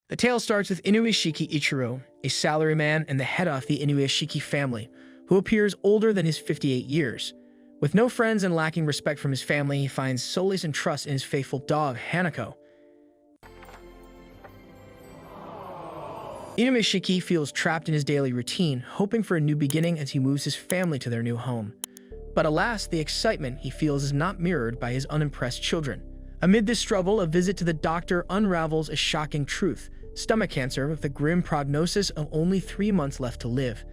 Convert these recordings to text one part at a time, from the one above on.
The tale starts with Inuyashiki Ichiro, a salaryman and the head of the Inuyashiki family, who appears older than his 58 years. With no friends and lacking respect from his family, he finds solace and trust in his faithful dog, Hanako. Inuyashiki feels trapped in his daily routine, hoping for a new beginning as he moves his family to their new home. But alas, the excitement he feels is not mirrored by his unimpressed children. Amid this struggle, a visit to the doctor unravels a shocking truth: stomach cancer with a grim prognosis of only 3 months left to live.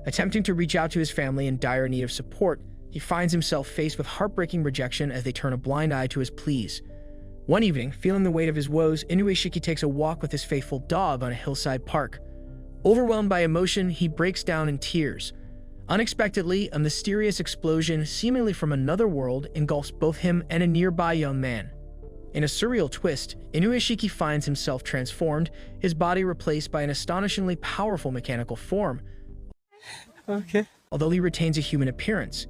Attempting to reach out to his family in dire need of support, he finds himself faced with heartbreaking rejection as they turn a blind eye to his pleas. One evening, feeling the weight of his woes, Inuyashiki takes a walk with his faithful dog on a hillside park. Overwhelmed by emotion, he breaks down in tears. Unexpectedly, a mysterious explosion, seemingly from another world, engulfs both him and a nearby young man. In a surreal twist, Inuyashiki finds himself transformed, his body replaced by an astonishingly powerful mechanical form. Although he retains a human appearance.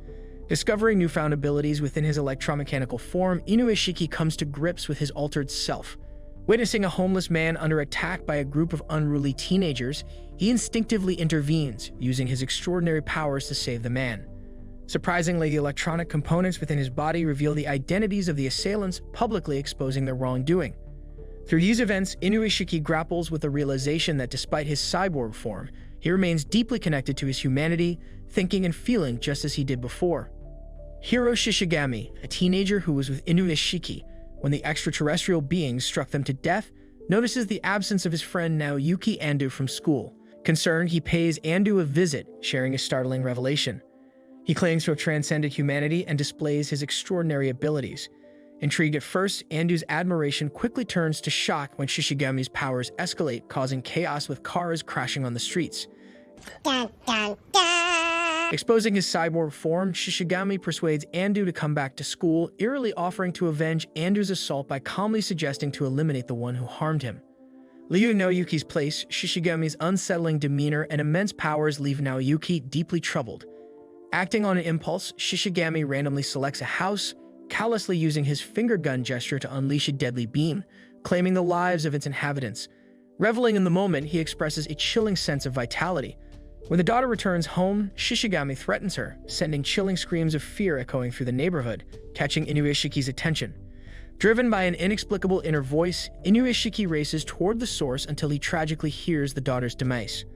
Discovering newfound abilities within his electromechanical form, Inuyashiki comes to grips with his altered self. Witnessing a homeless man under attack by a group of unruly teenagers, he instinctively intervenes, using his extraordinary powers to save the man. Surprisingly, the electronic components within his body reveal the identities of the assailants, publicly exposing their wrongdoing. Through these events, Inuyashiki grapples with the realization that despite his cyborg form, he remains deeply connected to his humanity, thinking and feeling just as he did before. Hiro Shishigami, a teenager who was with Inuyashiki when the extraterrestrial beings struck them to death, notices the absence of his friend Naoyuki Andu from school. Concerned, he pays Andu a visit, sharing a startling revelation. He claims to have transcended humanity and displays his extraordinary abilities. Intrigued at first, Andu's admiration quickly turns to shock when Shishigami's powers escalate, causing chaos with cars crashing on the streets. Dun, dun, dun. Exposing his cyborg form, Shishigami persuades Andu to come back to school, eerily offering to avenge Andu's assault by calmly suggesting to eliminate the one who harmed him. Leaving Naoyuki's place, Shishigami's unsettling demeanor and immense powers leave Naoyuki deeply troubled. Acting on an impulse, Shishigami randomly selects a house, callously using his finger gun gesture to unleash a deadly beam, claiming the lives of its inhabitants. Reveling in the moment, he expresses a chilling sense of vitality. When the daughter returns home, Shishigami threatens her, sending chilling screams of fear echoing through the neighborhood, catching Inuyashiki's attention. Driven by an inexplicable inner voice, Inuyashiki races toward the source until he tragically hears the daughter's demise.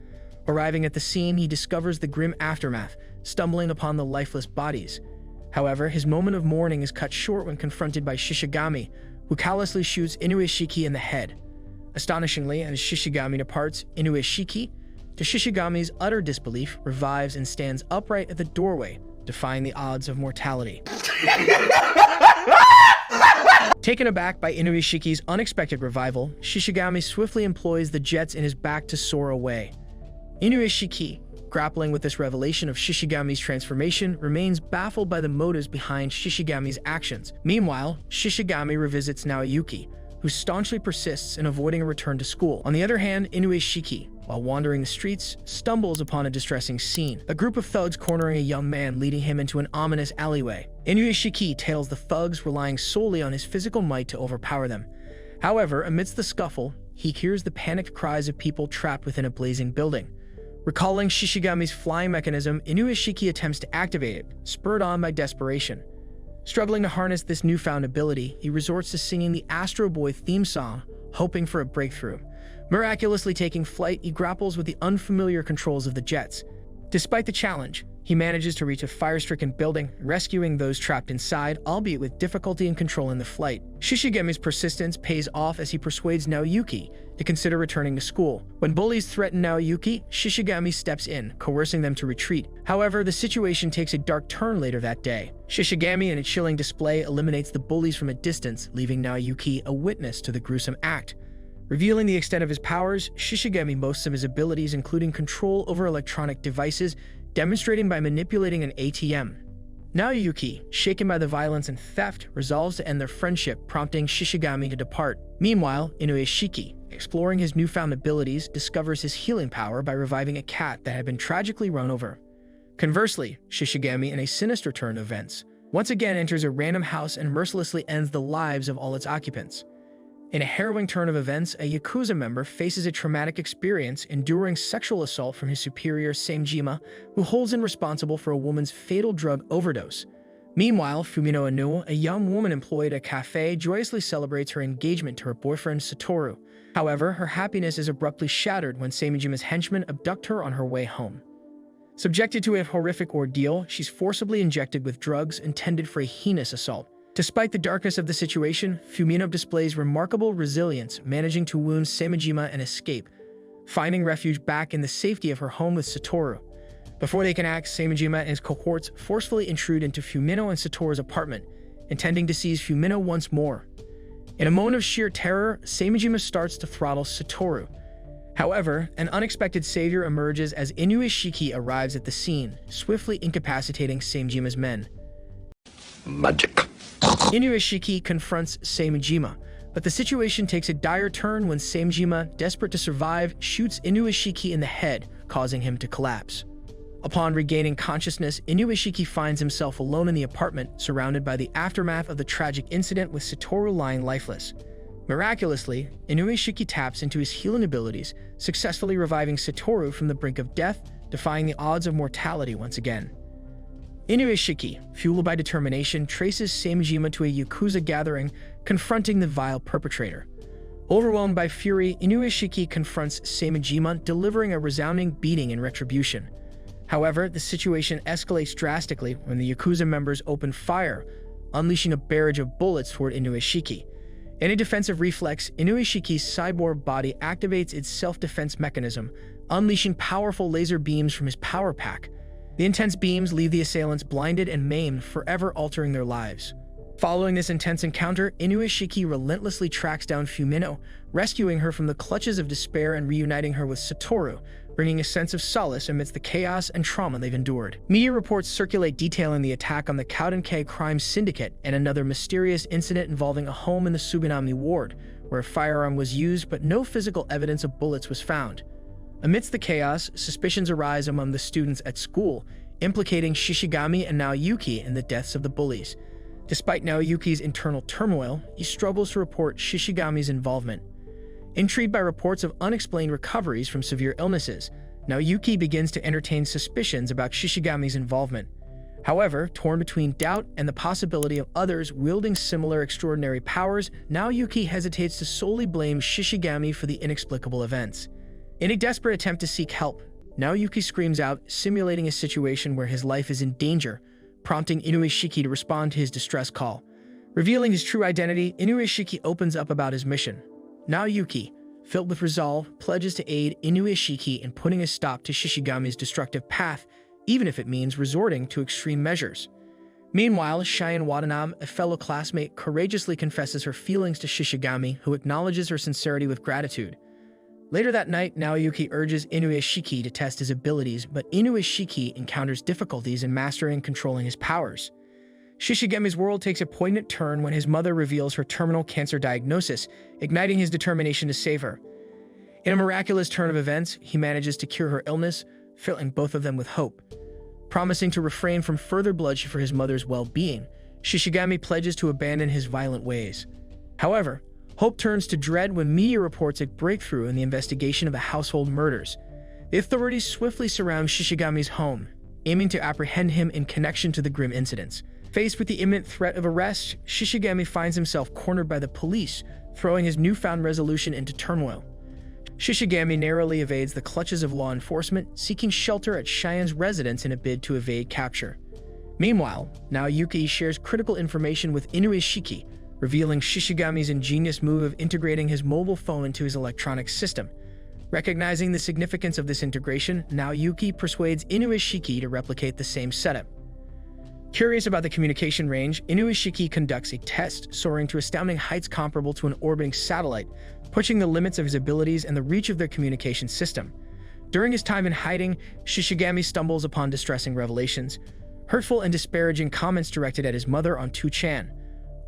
Arriving at the scene, he discovers the grim aftermath, stumbling upon the lifeless bodies. However, his moment of mourning is cut short when confronted by Shishigami, who callously shoots Inuyashiki in the head. Astonishingly, as Shishigami departs, Inuyashiki, to Shishigami's utter disbelief, revives and stands upright at the doorway, defying the odds of mortality. Taken aback by Inuyashiki's unexpected revival, Shishigami swiftly employs the jets in his back to soar away. Inuyashiki, grappling with this revelation of Shishigami's transformation, remains baffled by the motives behind Shishigami's actions. Meanwhile, Shishigami revisits Naoyuki, who staunchly persists in avoiding a return to school. On the other hand, Inuyashiki, while wandering the streets, stumbles upon a distressing scene. A group of thugs cornering a young man, leading him into an ominous alleyway. Inuyashiki tails the thugs, relying solely on his physical might to overpower them. However, amidst the scuffle, he hears the panicked cries of people trapped within a blazing building. Recalling Shishigami's flying mechanism, Inuyashiki attempts to activate it, spurred on by desperation. Struggling to harness this newfound ability, he resorts to singing the Astro Boy theme song, hoping for a breakthrough. Miraculously taking flight, he grapples with the unfamiliar controls of the jets. Despite the challenge, he manages to reach a fire-stricken building, rescuing those trapped inside, albeit with difficulty in controlling the flight. Shishigami's persistence pays off as he persuades Naoyuki to consider returning to school. When bullies threaten Naoyuki, Shishigami steps in, coercing them to retreat. However, the situation takes a dark turn later that day. Shishigami, in a chilling display, eliminates the bullies from a distance, leaving Naoyuki a witness to the gruesome act. Revealing the extent of his powers, Shishigami boasts of his abilities, including control over electronic devices, demonstrating by manipulating an ATM. Naoyuki, shaken by the violence and theft, resolves to end their friendship, prompting Shishigami to depart. Meanwhile, Inuyashiki, exploring his newfound abilities, discovers his healing power by reviving a cat that had been tragically run over. Conversely, Shishigami, in a sinister turn of events, once again enters a random house and mercilessly ends the lives of all its occupants. In a harrowing turn of events, a Yakuza member faces a traumatic experience enduring sexual assault from his superior Samejima, who holds him responsible for a woman's fatal drug overdose. Meanwhile, Fumino Inu, a young woman employed at a cafe, joyously celebrates her engagement to her boyfriend Satoru. However, her happiness is abruptly shattered when Samejima's henchmen abduct her on her way home. Subjected to a horrific ordeal, she's forcibly injected with drugs intended for a heinous assault. Despite the darkness of the situation, Fumino displays remarkable resilience, managing to wound Samejima and escape, finding refuge back in the safety of her home with Satoru. Before they can act, Samejima and his cohorts forcefully intrude into Fumino and Satoru's apartment, intending to seize Fumino once more. In a moment of sheer terror, Samejima starts to throttle Satoru. However, an unexpected savior emerges as Inuyashiki arrives at the scene, swiftly incapacitating Samejima's men. Magic. Inuyashiki confronts Samejima, but the situation takes a dire turn when Samejima, desperate to survive, shoots Inuyashiki in the head, causing him to collapse. Upon regaining consciousness, Inuyashiki finds himself alone in the apartment, surrounded by the aftermath of the tragic incident with Satoru lying lifeless. Miraculously, Inuyashiki taps into his healing abilities, successfully reviving Satoru from the brink of death, defying the odds of mortality once again. Inuyashiki, fueled by determination, traces Samejima to a Yakuza gathering, confronting the vile perpetrator. Overwhelmed by fury, Inuyashiki confronts Samejima, delivering a resounding beating in retribution. However, the situation escalates drastically when the Yakuza members open fire, unleashing a barrage of bullets toward Inuyashiki. In a defensive reflex, Inuyashiki's cyborg body activates its self-defense mechanism, unleashing powerful laser beams from his power pack. The intense beams leave the assailants blinded and maimed, forever altering their lives. Following this intense encounter, Inuyashiki relentlessly tracks down Fumino, rescuing her from the clutches of despair and reuniting her with Satoru, bringing a sense of solace amidst the chaos and trauma they've endured. Media reports circulate detailing the attack on the Kaudenkai crime syndicate and another mysterious incident involving a home in the Suganami ward, where a firearm was used but no physical evidence of bullets was found. Amidst the chaos, suspicions arise among the students at school, implicating Shishigami and Naoyuki in the deaths of the bullies. Despite Naoyuki's internal turmoil, he struggles to report Shishigami's involvement. Intrigued by reports of unexplained recoveries from severe illnesses, Naoyuki begins to entertain suspicions about Shishigami's involvement. However, torn between doubt and the possibility of others wielding similar extraordinary powers, Naoyuki hesitates to solely blame Shishigami for the inexplicable events. In a desperate attempt to seek help, Naoyuki screams out, simulating a situation where his life is in danger, prompting Inuyashiki to respond to his distress call. Revealing his true identity, Inuyashiki opens up about his mission. Naoyuki, filled with resolve, pledges to aid Inuyashiki in putting a stop to Shishigami's destructive path, even if it means resorting to extreme measures. Meanwhile, Cheyenne Watanabe, a fellow classmate, courageously confesses her feelings to Shishigami, who acknowledges her sincerity with gratitude. Later that night, Naoyuki urges Inuyashiki to test his abilities, but Inuyashiki encounters difficulties in mastering and controlling his powers. Shishigami's world takes a poignant turn when his mother reveals her terminal cancer diagnosis, igniting his determination to save her. In a miraculous turn of events, he manages to cure her illness, filling both of them with hope. Promising to refrain from further bloodshed for his mother's well-being, Shishigami pledges to abandon his violent ways. However, hope turns to dread when media reports a breakthrough in the investigation of the household murders. The authorities swiftly surround Shishigami's home, aiming to apprehend him in connection to the grim incidents. Faced with the imminent threat of arrest, Shishigami finds himself cornered by the police, throwing his newfound resolution into turmoil. Shishigami narrowly evades the clutches of law enforcement, seeking shelter at Cheyenne's residence in a bid to evade capture. Meanwhile, Naoyuki shares critical information with Inuyashiki, revealing Shishigami's ingenious move of integrating his mobile phone into his electronic system. Recognizing the significance of this integration, Naoyuki persuades Inuyashiki to replicate the same setup. Curious about the communication range, Inuyashiki conducts a test, soaring to astounding heights comparable to an orbiting satellite, pushing the limits of his abilities and the reach of their communication system. During his time in hiding, Shishigami stumbles upon distressing revelations, hurtful and disparaging comments directed at his mother on 2chan.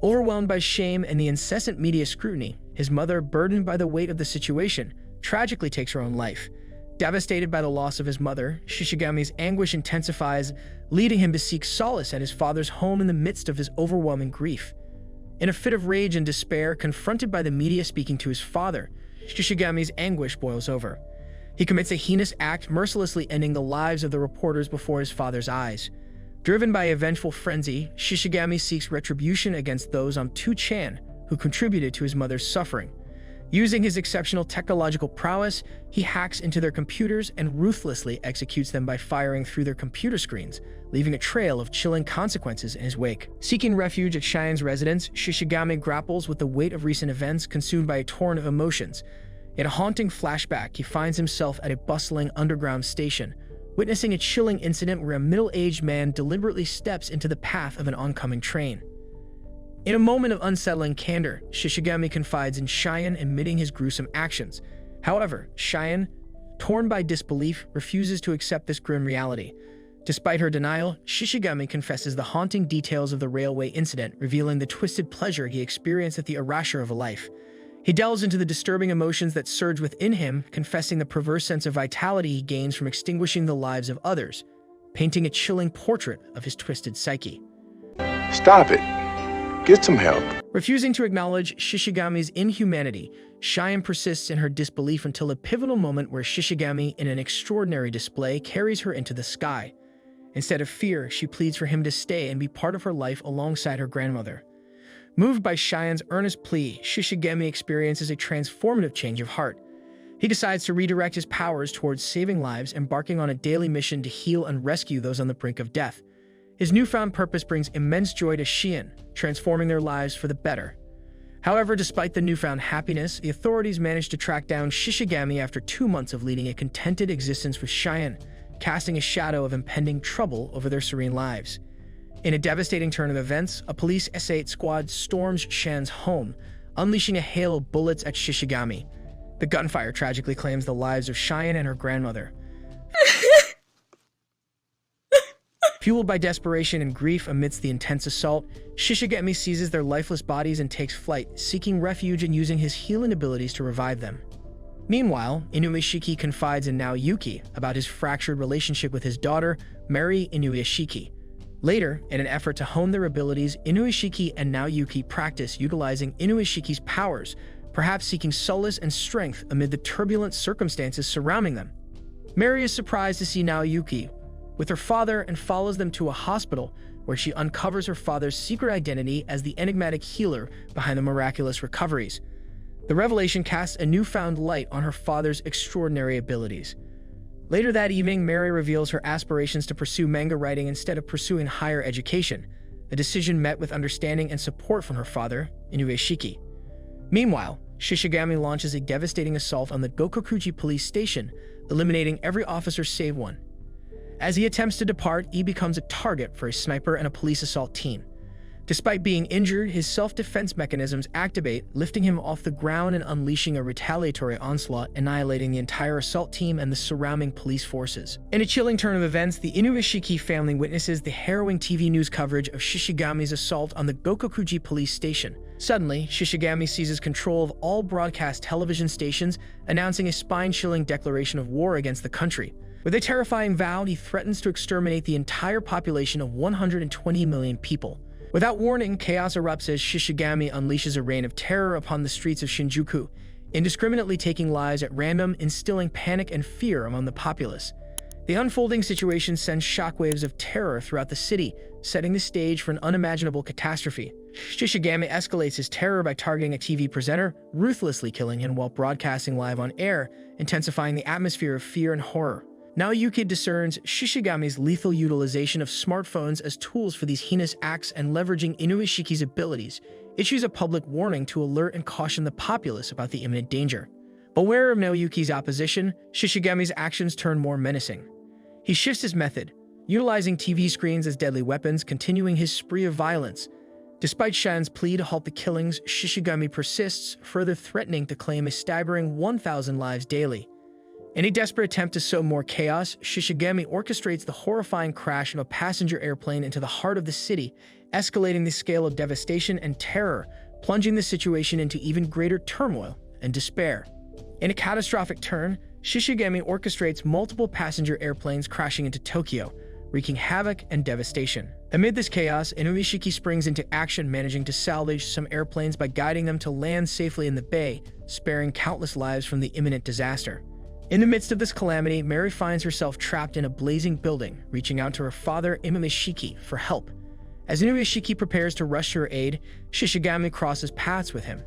Overwhelmed by shame and the incessant media scrutiny, his mother, burdened by the weight of the situation, tragically takes her own life. Devastated by the loss of his mother, Shishigami's anguish intensifies, leading him to seek solace at his father's home in the midst of his overwhelming grief. In a fit of rage and despair, confronted by the media speaking to his father, Shishigami's anguish boils over. He commits a heinous act, mercilessly ending the lives of the reporters before his father's eyes. Driven by a vengeful frenzy, Shishigami seeks retribution against those on 2chan who contributed to his mother's suffering. Using his exceptional technological prowess, he hacks into their computers and ruthlessly executes them by firing through their computer screens, leaving a trail of chilling consequences in his wake. Seeking refuge at Cheyenne residence, Shishigami grapples with the weight of recent events, consumed by a torrent of emotions. In a haunting flashback, he finds himself at a bustling underground station, witnessing a chilling incident where a middle-aged man deliberately steps into the path of an oncoming train. In a moment of unsettling candor, Shishigami confides in Cheyenne, admitting his gruesome actions. However, Cheyenne, torn by disbelief, refuses to accept this grim reality. Despite her denial, Shishigami confesses the haunting details of the railway incident, revealing the twisted pleasure he experienced at the erasure of a life. He delves into the disturbing emotions that surge within him, confessing the perverse sense of vitality he gains from extinguishing the lives of others, painting a chilling portrait of his twisted psyche. Stop it. Get some help. Refusing to acknowledge Shishigami's inhumanity, Cheyenne persists in her disbelief until a pivotal moment where Shishigami, in an extraordinary display, carries her into the sky. Instead of fear, she pleads for him to stay and be part of her life alongside her grandmother. Moved by Cheyenne's earnest plea, Shishigami experiences a transformative change of heart. He decides to redirect his powers towards saving lives, embarking on a daily mission to heal and rescue those on the brink of death. His newfound purpose brings immense joy to Cheyenne, transforming their lives for the better. However, despite the newfound happiness, the authorities manage to track down Shishigami after 2 months of leading a contented existence with Cheyenne, casting a shadow of impending trouble over their serene lives. In a devastating turn of events, a police S8 squad storms Cheyenne's home, unleashing a hail of bullets at Shishigami. The gunfire tragically claims the lives of Cheyenne and her grandmother. Fueled by desperation and grief amidst the intense assault, Shishigami seizes their lifeless bodies and takes flight, seeking refuge and using his healing abilities to revive them. Meanwhile, Inuyashiki confides in Naoyuki about his fractured relationship with his daughter, Mary Inuyashiki. Later, in an effort to hone their abilities, Inuyashiki and Naoyuki practice utilizing Inuyashiki's powers, perhaps seeking solace and strength amid the turbulent circumstances surrounding them. Mary is surprised to see Naoyuki with her father and follows them to a hospital where she uncovers her father's secret identity as the enigmatic healer behind the miraculous recoveries. The revelation casts a newfound light on her father's extraordinary abilities. Later that evening, Mary reveals her aspirations to pursue manga writing instead of pursuing higher education, a decision met with understanding and support from her father, Inuyashiki. Meanwhile, Shishigami launches a devastating assault on the Gokokuji police station, eliminating every officer save one. As he attempts to depart, he becomes a target for a sniper and a police assault team. Despite being injured, his self-defense mechanisms activate, lifting him off the ground and unleashing a retaliatory onslaught, annihilating the entire assault team and the surrounding police forces. In a chilling turn of events, the Inuyashiki family witnesses the harrowing TV news coverage of Shishigami's assault on the Gokokuji police station. Suddenly, Shishigami seizes control of all broadcast television stations, announcing a spine-chilling declaration of war against the country. With a terrifying vow, he threatens to exterminate the entire population of 120 million people. Without warning, chaos erupts as Shishigami unleashes a reign of terror upon the streets of Shinjuku, indiscriminately taking lives at random, instilling panic and fear among the populace. The unfolding situation sends shockwaves of terror throughout the city, setting the stage for an unimaginable catastrophe. Shishigami escalates his terror by targeting a TV presenter, ruthlessly killing him while broadcasting live on air, intensifying the atmosphere of fear and horror. Naoyuki discerns Shishigami's lethal utilization of smartphones as tools for these heinous acts and leveraging Inuyashiki's abilities, issues a public warning to alert and caution the populace about the imminent danger. Aware of Naoyuki's opposition, Shishigami's actions turn more menacing. He shifts his method, utilizing TV screens as deadly weapons, continuing his spree of violence. Despite Shan's plea to halt the killings, Shishigami persists, further threatening to claim a staggering 1,000 lives daily. In a desperate attempt to sow more chaos, Shishigami orchestrates the horrifying crash of a passenger airplane into the heart of the city, escalating the scale of devastation and terror, plunging the situation into even greater turmoil and despair. In a catastrophic turn, Shishigami orchestrates multiple passenger airplanes crashing into Tokyo, wreaking havoc and devastation. Amid this chaos, Inuyashiki springs into action, managing to salvage some airplanes by guiding them to land safely in the bay, sparing countless lives from the imminent disaster. In the midst of this calamity, Mary finds herself trapped in a blazing building, reaching out to her father, Inuyashiki, for help. As Inuyashiki prepares to rush to her aid, Shishigami crosses paths with him.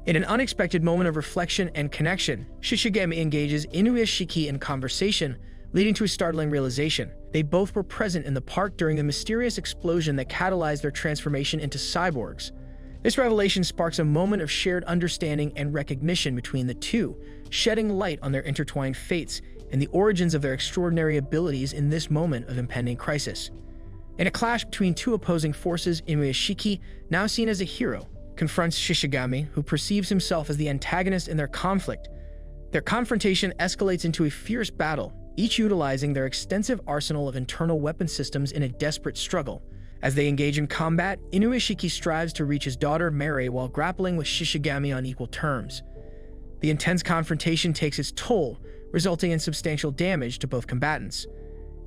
In an unexpected moment of reflection and connection, Shishigami engages Inuyashiki in conversation, leading to a startling realization. They both were present in the park during the mysterious explosion that catalyzed their transformation into cyborgs. This revelation sparks a moment of shared understanding and recognition between the two, shedding light on their intertwined fates and the origins of their extraordinary abilities in this moment of impending crisis. In a clash between two opposing forces, Inuyashiki, now seen as a hero, confronts Shishigami, who perceives himself as the antagonist in their conflict. Their confrontation escalates into a fierce battle, each utilizing their extensive arsenal of internal weapon systems in a desperate struggle. As they engage in combat, Inuyashiki strives to reach his daughter Mary while grappling with Shishigami on equal terms. The intense confrontation takes its toll, resulting in substantial damage to both combatants.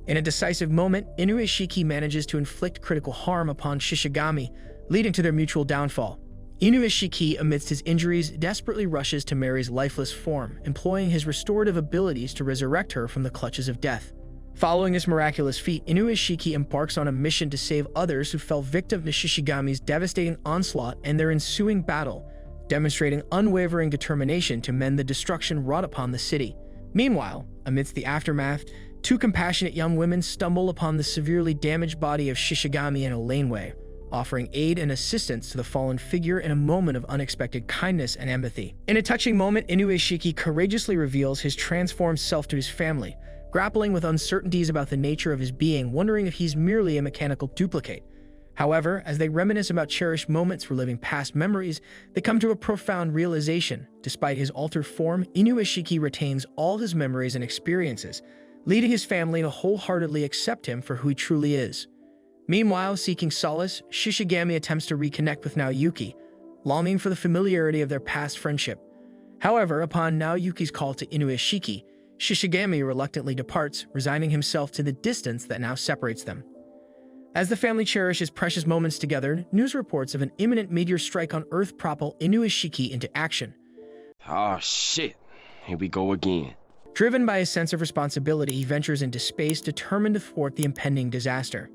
In a decisive moment, Inuyashiki manages to inflict critical harm upon Shishigami, leading to their mutual downfall. Inuyashiki, amidst his injuries, desperately rushes to Mary's lifeless form, employing his restorative abilities to resurrect her from the clutches of death. Following this miraculous feat, Inuyashiki embarks on a mission to save others who fell victim to Shishigami's devastating onslaught and their ensuing battle, demonstrating unwavering determination to mend the destruction wrought upon the city. Meanwhile, amidst the aftermath, two compassionate young women stumble upon the severely damaged body of Shishigami in a laneway, offering aid and assistance to the fallen figure in a moment of unexpected kindness and empathy. In a touching moment, Inuyashiki courageously reveals his transformed self to his family, grappling with uncertainties about the nature of his being, wondering if he's merely a mechanical duplicate. However, as they reminisce about cherished moments reliving past memories, they come to a profound realization. Despite his altered form, Inuyashiki retains all his memories and experiences, leading his family to wholeheartedly accept him for who he truly is. Meanwhile, seeking solace, Shishigami attempts to reconnect with Naoyuki, longing for the familiarity of their past friendship. However, upon Naoyuki's call to Inuyashiki, Shishigami reluctantly departs, resigning himself to the distance that now separates them. As the family cherishes precious moments together, news reports of an imminent meteor strike on Earth propel Inuyashiki into action. Oh shit, here we go again. Driven by a sense of responsibility, he ventures into space, determined to thwart the impending disaster.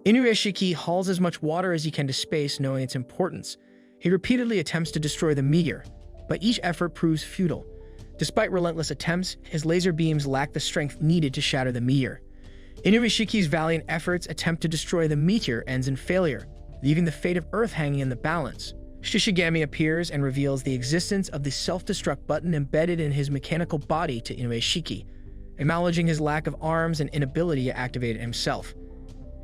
Inuyashiki hauls as much water as he can to space, knowing its importance. He repeatedly attempts to destroy the meteor, but each effort proves futile. Despite relentless attempts, his laser beams lack the strength needed to shatter the meteor. Inuyashiki's valiant efforts attempt to destroy the meteor ends in failure, leaving the fate of Earth hanging in the balance. Shishigami appears and reveals the existence of the self-destruct button embedded in his mechanical body to Inuyashiki, acknowledging his lack of arms and inability to activate it himself.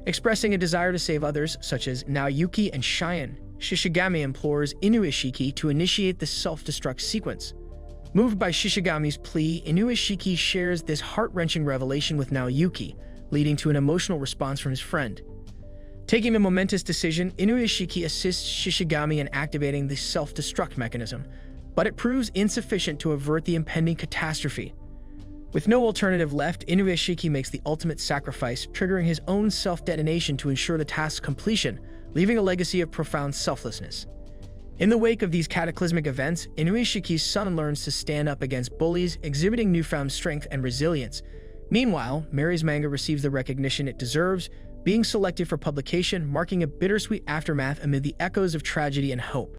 Expressing a desire to save others, such as Naoyuki and Cheyenne, Shishigami implores Inuyashiki to initiate the self-destruct sequence. Moved by Shishigami's plea, Inuyashiki shares this heart-wrenching revelation with Naoyuki, leading to an emotional response from his friend. Taking the momentous decision, Inuyashiki assists Shishigami in activating the self-destruct mechanism, but it proves insufficient to avert the impending catastrophe. With no alternative left, Inuyashiki makes the ultimate sacrifice, triggering his own self-detonation to ensure the task's completion, leaving a legacy of profound selflessness. In the wake of these cataclysmic events, Inuyashiki's son learns to stand up against bullies, exhibiting newfound strength and resilience. Meanwhile, Mary's manga receives the recognition it deserves, being selected for publication, marking a bittersweet aftermath amid the echoes of tragedy and hope.